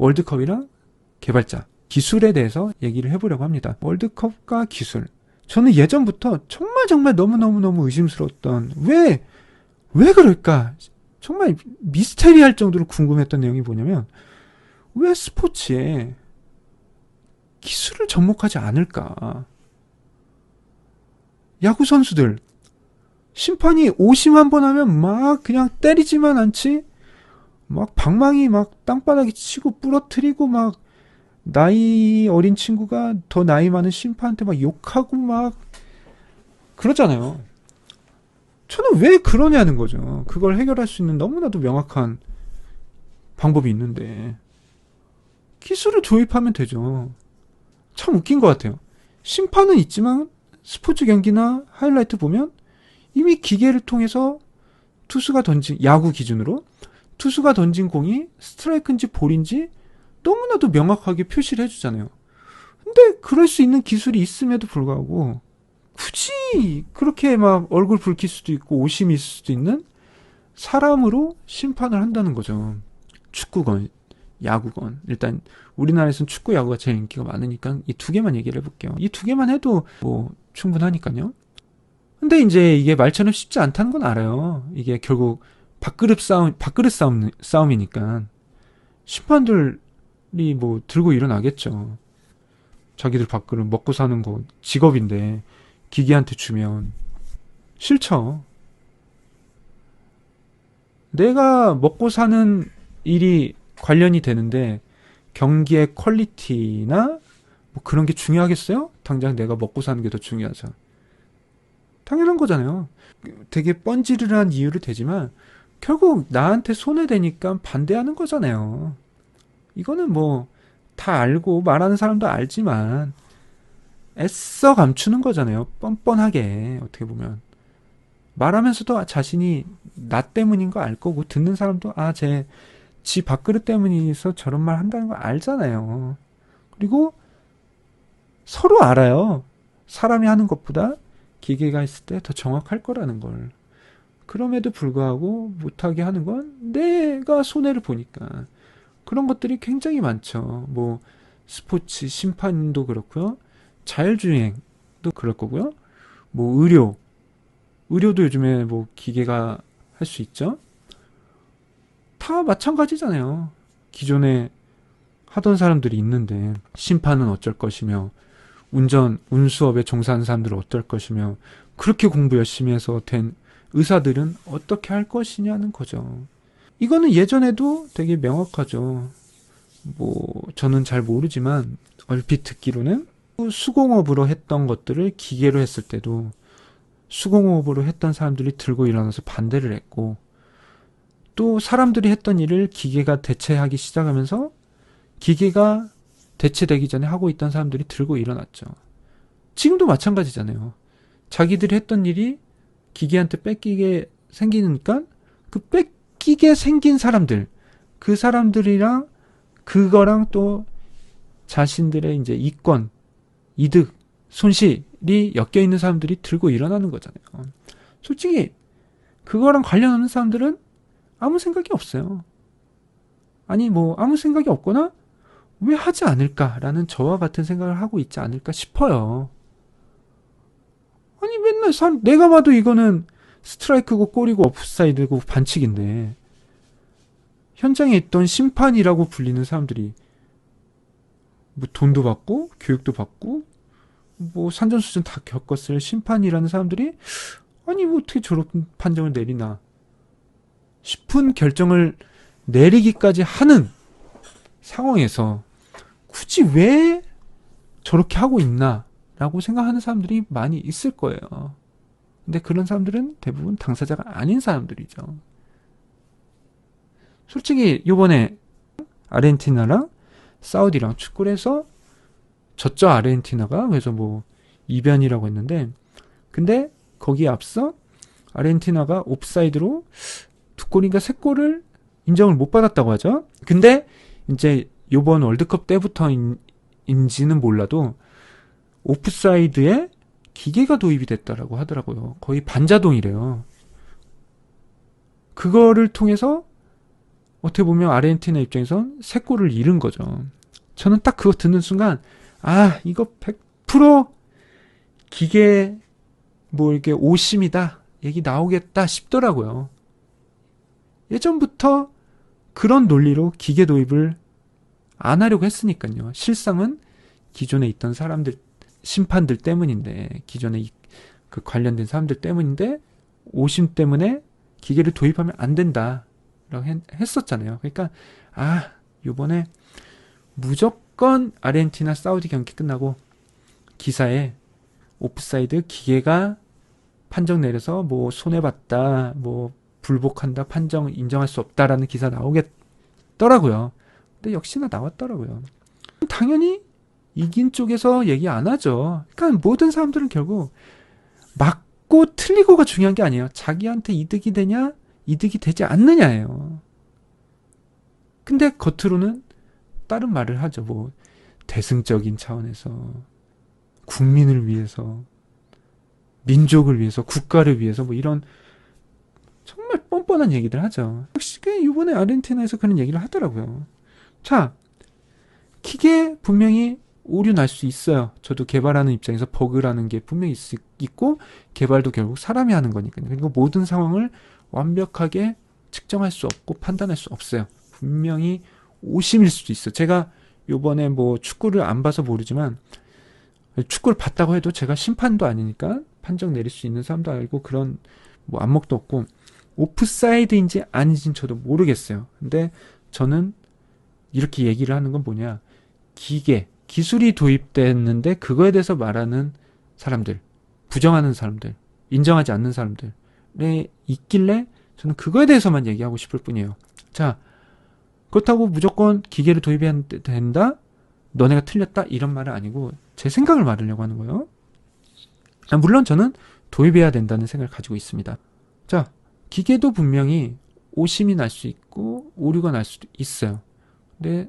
월드컵이랑 개발자, 기술에 대해서 얘기를 해보려고 합니다. 월드컵과 기술. 저는 예전부터 정말 너무너무 의심스러웠던 왜 그럴까? 정말 미스테리할 정도로 궁금했던 내용이 뭐냐면 왜 스포츠에 기술을 접목하지 않을까? 야구 선수들 심판이 오심 한 번 하면 막 그냥 때리지만 않지? 막 방망이 막 땅바닥에 치고 부러뜨리고 막 나이 어린 친구가 더 나이 많은 심판한테 막 욕하고 막 그러잖아요. 저는 왜 그러냐는 거죠. 그걸 해결할 수 있는 너무나도 명확한 방법이 있는데 기술을 도입하면 되죠. 참 웃긴 것 같아요. 심판은 있지만 스포츠 경기나 하이라이트 보면 이미 기계를 통해서 투수가 던진, 야구 기준으로 투수가 던진 공이 스트라이크인지 볼인지 너무나도 명확하게 표시를 해주잖아요. 근데 그럴 수 있는 기술이 있음에도 불구하고 굳이 그렇게 막 얼굴 붉힐 수도 있고 오심이 있을 수도 있는 사람으로 심판을 한다는 거죠. 축구건, 야구건. 일단 우리나라에서는 축구, 야구가 제일 인기가 많으니까 이 두 개만 얘기를 해볼게요. 이 두 개만 해도 뭐 충분하니까요. 근데 이제 이게 말처럼 쉽지 않다는 건 알아요. 이게 결국 밥그릇 싸움이니까 심판들이 뭐 들고 일어나겠죠. 자기들 밥그릇 먹고 사는 거 직업인데 기계한테 주면 싫죠. 내가 먹고 사는 일이 관련이 되는데 경기의 퀄리티나 뭐 그런 게 중요하겠어요? 당장 내가 먹고 사는 게 더 중요하죠. 당연한 거잖아요. 되게 뻔지르르한 이유를 대지만 결국 나한테 손해되니까 반대하는 거잖아요. 이거는 뭐 다 알고 말하는 사람도 알지만 애써 감추는 거잖아요. 뻔뻔하게 어떻게 보면. 말하면서도 자신이 나 때문인 거 알 거고 듣는 사람도 지 밥그릇 때문이서 저런 말 한다는 거 알잖아요. 그리고 서로 알아요. 사람이 하는 것보다 기계가 있을 때 더 정확할 거라는 걸. 그럼에도 불구하고 못하게 하는 건 내가 손해를 보니까. 그런 것들이 굉장히 많죠. 뭐 스포츠 심판도 그렇고요. 자율주행도 그럴 거고요. 뭐 의료도 요즘에 뭐 기계가 할 수 있죠. 다 마찬가지잖아요. 기존에 하던 사람들이 있는데 심판은 어쩔 것이며 운수업에 종사하는 사람들은 어떨 것이며 그렇게 공부 열심히 해서 된 의사들은 어떻게 할 것이냐는 거죠. 이거는 예전에도 되게 명확하죠. 뭐 저는 잘 모르지만 얼핏 듣기로는 수공업으로 했던 것들을 기계로 했을 때도 수공업으로 했던 사람들이 들고 일어나서 반대를 했고 또 사람들이 했던 일을 기계가 대체하기 시작하면서 기계가 대체되기 전에 하고 있던 사람들이 들고 일어났죠. 지금도 마찬가지잖아요. 자기들이 했던 일이 기계한테 뺏기게 생기니까 그 뺏기게 생긴 사람들, 그 사람들이랑 그거랑 또 자신들의 이제 이권, 이득, 손실이 엮여 있는 사람들이 들고 일어나는 거잖아요. 솔직히 그거랑 관련하는 사람들은 아무 생각이 없어요. 아니 뭐 아무 생각이 없거나 왜 하지 않을까라는 저와 같은 생각을 하고 있지 않을까 싶어요. 아니 맨날 내가 봐도 이거는 스트라이크고 골이고 오프사이드고 반칙인데 현장에 있던 심판이라고 불리는 사람들이 뭐 돈도 받고 교육도 받고 뭐 산전수전 다 겪었을 심판이라는 사람들이 아니 뭐 어떻게 저런 판정을 내리나 싶은 결정을 내리기까지 하는 상황에서 굳이 왜 저렇게 하고 있나 라고 생각하는 사람들이 많이 있을 거예요. 근데 그런 사람들은 대부분 당사자가 아닌 사람들이죠. 솔직히 요번에 아르헨티나랑 사우디랑 축구를 해서 졌죠. 아르헨티나가. 그래서 뭐 이변이라고 했는데 근데 거기에 앞서 아르헨티나가 옵사이드로 2골인가 3골을 인정을 못 받았다고 하죠. 근데 이제 요번 월드컵 때부터인지는 몰라도 오프사이드에 기계가 도입이 됐다라고 하더라고요. 거의 반자동이래요. 그거를 통해서 어떻게 보면 아르헨티나 입장에선 새 골을 잃은 거죠. 저는 딱 그거 듣는 순간 이거 100% 기계 뭐 이렇게 오심이다 얘기 나오겠다 싶더라고요. 예전부터 그런 논리로 기계 도입을 안 하려고 했으니까요. 실상은 기존에 있던 사람들, 심판들 때문인데, 기존에 그 관련된 사람들 때문인데, 오심 때문에 기계를 도입하면 안 된다라고 했었잖아요. 그러니까 요번에 무조건 아르헨티나 사우디 경기 끝나고 기사에 오프사이드 기계가 판정 내려서 뭐 손해봤다, 뭐 불복한다, 판정 인정할 수 없다라는 기사 나오겠더라고요. 근데 역시나 나왔더라고요. 당연히 이긴 쪽에서 얘기 안 하죠. 그러니까 모든 사람들은 결국 맞고 틀리고가 중요한 게 아니에요. 자기한테 이득이 되냐, 이득이 되지 않느냐예요. 근데 겉으로는 다른 말을 하죠. 뭐 대승적인 차원에서, 국민을 위해서, 민족을 위해서, 국가를 위해서 뭐 이런 정말 뻔뻔한 얘기들 하죠. 역시 이번에 아르헨티나에서 그런 얘기를 하더라고요. 자, 기계 분명히 오류 날 수 있어요. 저도 개발하는 입장에서 버그라는 게 분명히 있고, 개발도 결국 사람이 하는 거니까요. 그리고 모든 상황을 완벽하게 측정할 수 없고 판단할 수 없어요. 분명히 오심일 수도 있어요. 제가 요번에 뭐 축구를 안 봐서 모르지만, 축구를 봤다고 해도 제가 심판도 아니니까 판정 내릴 수 있는 사람도 알고 그런 뭐 안목도 없고, 오프사이드인지 아닌지는 저도 모르겠어요. 근데 저는 이렇게 얘기를 하는 건 뭐냐, 기술이 도입됐는데 그거에 대해서 말하는 사람들, 부정하는 사람들, 인정하지 않는 사람들에 있길래 저는 그거에 대해서만 얘기하고 싶을 뿐이에요. 자, 그렇다고 무조건 기계를 도입해야 된다? 너네가 틀렸다? 이런 말은 아니고 제 생각을 말하려고 하는 거예요. 물론 저는 도입해야 된다는 생각을 가지고 있습니다. 자, 기계도 분명히 오심이 날 수 있고 오류가 날 수도 있어요. 근데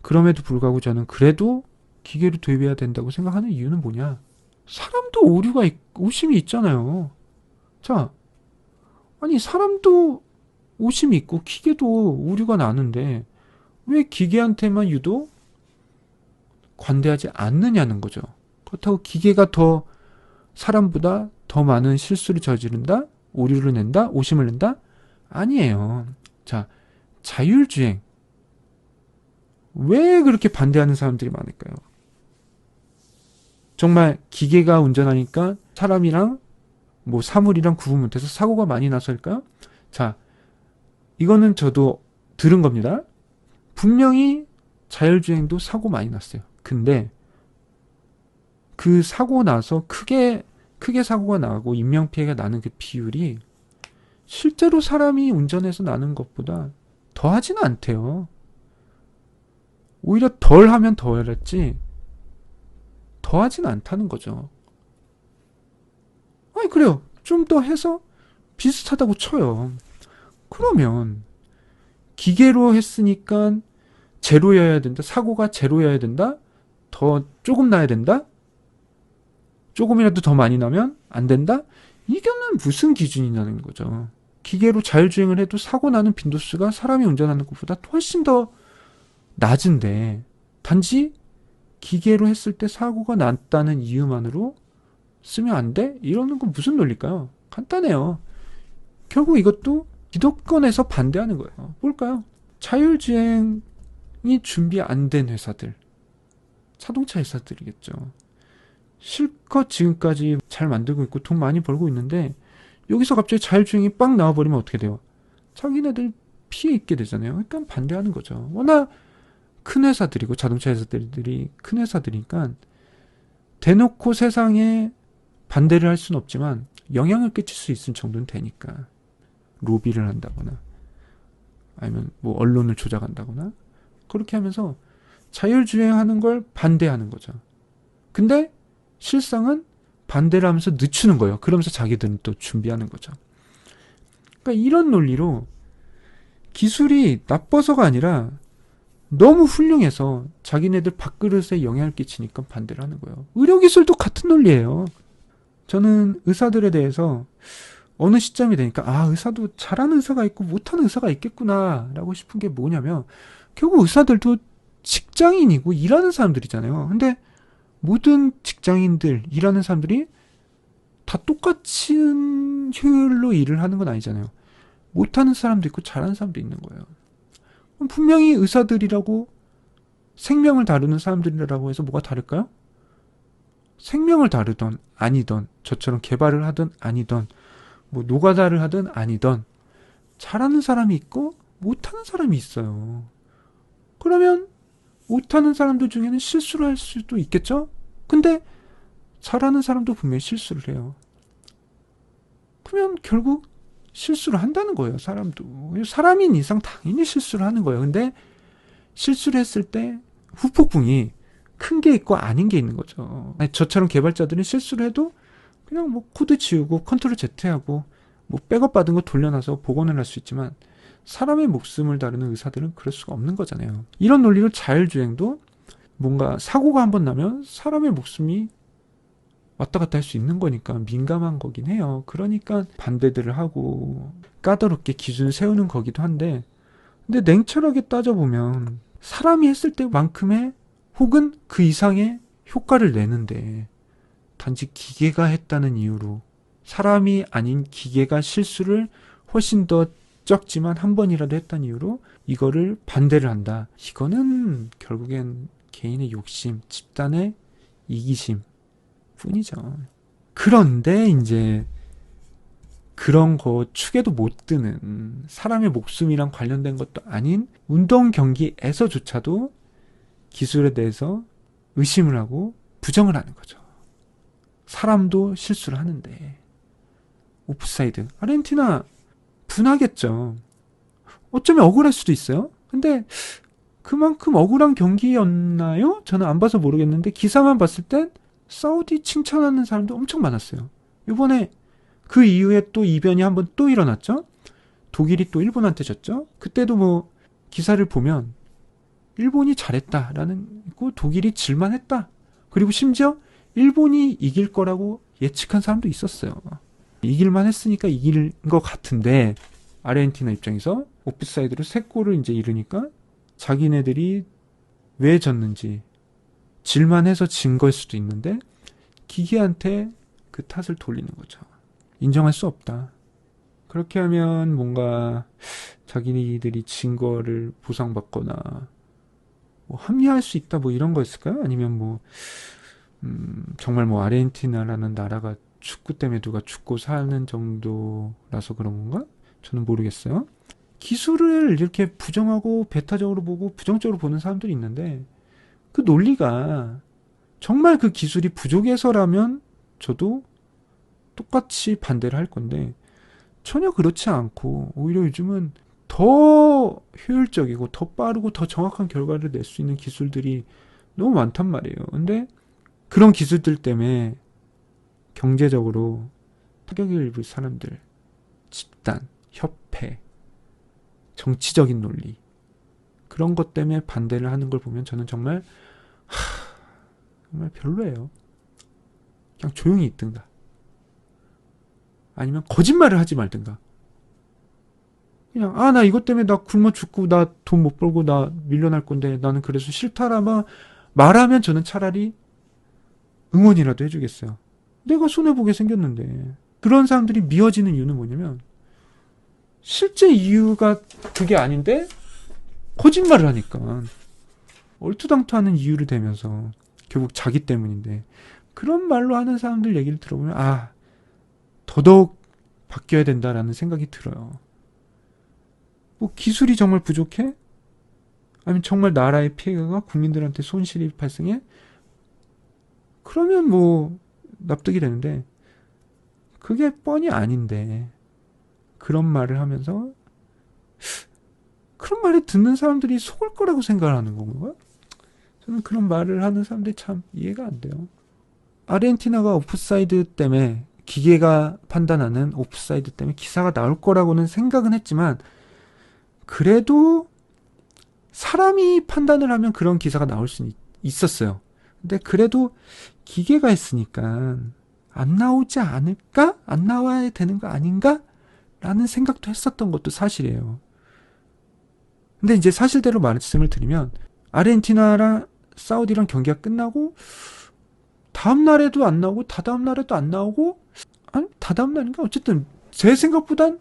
그럼에도 불구하고 저는 그래도 기계를 도입해야 된다고 생각하는 이유는 뭐냐? 사람도 오심이 있잖아요. 자, 아니 사람도 오심이 있고 기계도 오류가 나는데 왜 기계한테만 유독 관대하지 않느냐는 거죠. 그렇다고 기계가 더 사람보다 더 많은 실수를 저지른다? 오류를 낸다? 오심을 낸다? 아니에요. 자, 자율주행. 왜 그렇게 반대하는 사람들이 많을까요? 정말 기계가 운전하니까 사람이랑 뭐 사물이랑 구분 못해서 사고가 많이 나서일까요? 자, 이거는 저도 들은 겁니다. 분명히 자율주행도 사고 많이 났어요. 근데 그 사고 나서 크게 사고가 나고 인명피해가 나는 그 비율이 실제로 사람이 운전해서 나는 것보다 더하지는 않대요. 오히려 덜 하면 덜 했지 더하지는 않다는 거죠. 아니 그래요. 좀 더 해서 비슷하다고 쳐요. 그러면 기계로 했으니까 제로여야 된다. 사고가 제로여야 된다. 더 조금 나야 된다. 조금이라도 더 많이 나면 안 된다. 이거는 무슨 기준이냐는 거죠. 기계로 자율주행을 해도 사고 나는 빈도수가 사람이 운전하는 것보다 훨씬 더 낮은데 단지 기계로 했을 때 사고가 났다는 이유만으로 쓰면 안 돼? 이러는 건 무슨 논리일까요? 간단해요. 결국 이것도 기득권에서 반대하는 거예요. 뭘까요? 자율주행이 준비 안 된 회사들, 자동차 회사들이겠죠. 실컷 지금까지 잘 만들고 있고 돈 많이 벌고 있는데 여기서 갑자기 자율주행이 빵 나와버리면 어떻게 돼요? 자기네들 피해 입게 되잖아요. 그러니까 반대하는 거죠. 워낙 큰 회사들이고 자동차 회사들이 큰 회사들이니까 대놓고 세상에 반대를 할 수는 없지만 영향을 끼칠 수 있을 정도는 되니까 로비를 한다거나 아니면 뭐 언론을 조작한다거나 그렇게 하면서 자율주행하는 걸 반대하는 거죠. 근데 실상은 반대를 하면서 늦추는 거예요. 그러면서 자기들은 또 준비하는 거죠. 그러니까 이런 논리로 기술이 나빠서가 아니라 너무 훌륭해서 자기네들 밥그릇에 영향을 끼치니까 반대를 하는 거예요. 의료기술도 같은 논리예요. 저는 의사들에 대해서 어느 시점이 되니까 의사도 잘하는 의사가 있고 못하는 의사가 있겠구나 라고 싶은 게 뭐냐면, 결국 의사들도 직장인이고 일하는 사람들이잖아요. 근데 모든 직장인들, 일하는 사람들이 다 똑같은 효율로 일을 하는 건 아니잖아요. 못하는 사람도 있고 잘하는 사람도 있는 거예요. 그럼 분명히 의사들이라고 생명을 다루는 사람들이라고 해서 뭐가 다를까요? 생명을 다루던 아니던, 저처럼 개발을 하든 아니던, 뭐 노가다를 하든 아니던, 잘하는 사람이 있고 못하는 사람이 있어요. 그러면 못하는 사람들 중에는 실수를 할 수도 있겠죠? 근데 잘하는 사람도 분명히 실수를 해요. 그러면 결국 실수를 한다는 거예요, 사람도. 사람인 이상 당연히 실수를 하는 거예요. 근데 실수를 했을 때 후폭풍이 큰 게 있고 아닌 게 있는 거죠. 저처럼 개발자들은 실수를 해도 그냥 뭐 코드 지우고 컨트롤 Z하고 뭐 백업 받은 거 돌려놔서 복원을 할 수 있지만, 사람의 목숨을 다루는 의사들은 그럴 수가 없는 거잖아요. 이런 논리로 자율주행도 뭔가 사고가 한번 나면 사람의 목숨이 왔다 갔다 할 수 있는 거니까 민감한 거긴 해요. 그러니까 반대들을 하고 까다롭게 기준을 세우는 거기도 한데, 근데 냉철하게 따져보면 사람이 했을 때만큼의 혹은 그 이상의 효과를 내는데, 단지 기계가 했다는 이유로, 사람이 아닌 기계가 실수를 훨씬 더 적지만 한 번이라도 했다는 이유로 이거를 반대를 한다. 이거는 결국엔 개인의 욕심, 집단의 이기심 뿐이죠. 그런데 이제 그런 거 축에도 못 드는, 사람의 목숨이랑 관련된 것도 아닌 운동 경기에서조차도 기술에 대해서 의심을 하고 부정을 하는 거죠. 사람도 실수를 하는데. 오프사이드. 아르헨티나 분하겠죠. 어쩌면 억울할 수도 있어요. 근데 그만큼 억울한 경기였나요? 저는 안 봐서 모르겠는데 기사만 봤을 땐 사우디 칭찬하는 사람도 엄청 많았어요. 이번에 그 이후에 또 이변이 한번 또 일어났죠. 독일이 또 일본한테 졌죠. 그때도 뭐 기사를 보면 일본이 잘했다라는 거, 독일이 질만했다. 그리고 심지어 일본이 이길 거라고 예측한 사람도 있었어요. 이길만 했으니까 이길 것 같은데, 아르헨티나 입장에서 오프사이드로 3골을 이제 잃으니까 자기네들이 왜 졌는지 질만해서 진 걸 수도 있는데 기계한테 그 탓을 돌리는 거죠. 인정할 수 없다. 그렇게 하면 뭔가 자기네들이 진 거를 보상받거나 뭐 합리화할 수 있다, 뭐 이런 거였을까요? 아니면 뭐 정말 뭐 아르헨티나라는 나라가 축구 때문에 누가 죽고 사는 정도라서 그런 건가? 저는 모르겠어요. 기술을 이렇게 부정하고 배타적으로 보고 부정적으로 보는 사람들이 있는데, 그 논리가 정말 그 기술이 부족해서라면 저도 똑같이 반대를 할 건데, 전혀 그렇지 않고 오히려 요즘은 더 효율적이고 더 빠르고 더 정확한 결과를 낼 수 있는 기술들이 너무 많단 말이에요. 근데 그런 기술들 때문에 경제적으로 타격을 입을 사람들, 집단, 협회, 정치적인 논리, 그런 것 때문에 반대를 하는 걸 보면 저는 정말 정말 별로예요. 그냥 조용히 있든가, 아니면 거짓말을 하지 말든가. 그냥 나 이것 때문에 나 굶어 죽고 나 돈 못 벌고 나 밀려날 건데 나는 그래서 싫다라만 말하면 저는 차라리 응원이라도 해주겠어요. 내가 손해보게 생겼는데. 그런 사람들이 미워지는 이유는 뭐냐면, 실제 이유가 그게 아닌데 거짓말을 하니까 얼토당토하는 이유를 대면서 결국 자기 때문인데, 그런 말로 하는 사람들 얘기를 들어보면 더더욱 바뀌어야 된다라는 생각이 들어요. 뭐 기술이 정말 부족해? 아니면 정말 나라의 피해가, 국민들한테 손실이 발생해? 그러면 뭐 납득이 되는데, 그게 뻔히 아닌데 그런 말을 하면서 그런 말을 듣는 사람들이 속을 거라고 생각을 하는 건가? 저는 그런 말을 하는 사람들이 참 이해가 안 돼요. 아르헨티나가 오프사이드 때문에, 기계가 판단하는 오프사이드 때문에 기사가 나올 거라고는 생각은 했지만, 그래도 사람이 판단을 하면 그런 기사가 나올 수는 있었어요. 근데 그래도 기계가 했으니까 안 나오지 않을까? 안 나와야 되는 거 아닌가? 라는 생각도 했었던 것도 사실이에요. 근데 이제 사실대로 말씀을 드리면 아르헨티나랑 사우디랑 경기가 끝나고 다음 날에도 안 나오고 다다음 날에도 안 나오고 아니 다다음 날인가 어쨌든 제 생각보단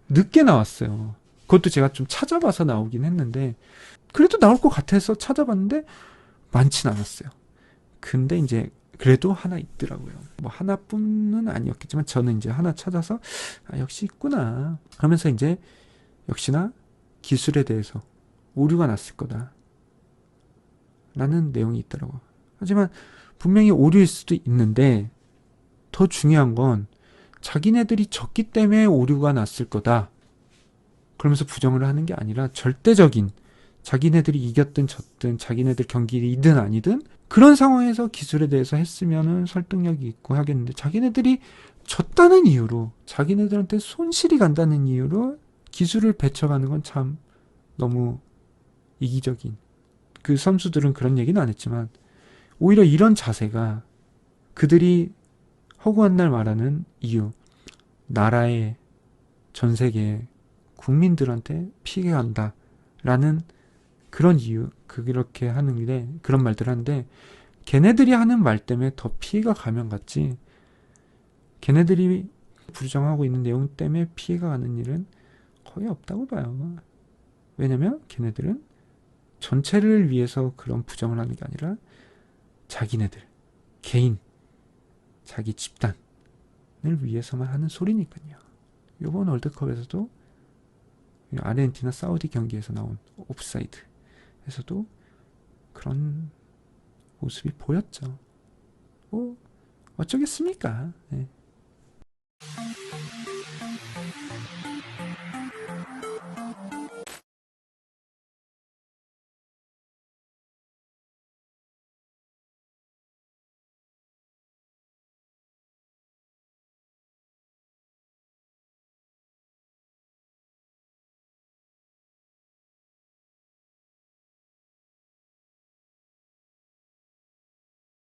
늦게 나왔어요. 그것도 제가 좀 찾아봐서 나오긴 했는데 그래도 나올 것 같아서 찾아봤는데 많진 않았어요. 근데 이제 그래도 하나 있더라고요. 뭐 하나뿐은 아니었겠지만 저는 이제 하나 찾아서 아, 역시 있구나 하면서 이제 역시나 기술에 대해서 오류가 났을 거다 라는 내용이 있더라고요. 하지만 분명히 오류일 수도 있는데 더 중요한 건 자기네들이 졌기 때문에 오류가 났을 거다 그러면서 부정을 하는 게 아니라 절대적인 자기네들이 이겼든 졌든 자기네들 경기이든 아니든 그런 상황에서 기술에 대해서 했으면은 설득력이 있고 하겠는데 자기네들이 졌다는 이유로 자기네들한테 손실이 간다는 이유로 기술을 배척하는 건 참 너무 이기적인 그 선수들은 그런 얘기는 안 했지만 오히려 이런 자세가 그들이 허구한 날 말하는 이유 나라의 전 세계 국민들한테 피해가 간다라는 그런 이유 그렇게 하는 일에 그런 말들 하는데 걔네들이 하는 말 때문에 더 피해가 가면 같지 걔네들이 부정하고 있는 내용 때문에 피해가 가는 일은 거의 없다고 봐요. 왜냐면 걔네들은 전체를 위해서 그런 부정을 하는 게 아니라 자기네들 개인 자기 집단을 위해서만 하는 소리니까요. 이번 월드컵에서도 아르헨티나 사우디 경기에서 나온 옵사이드에서도 그런 모습이 보였죠. 뭐 어쩌겠습니까? 네.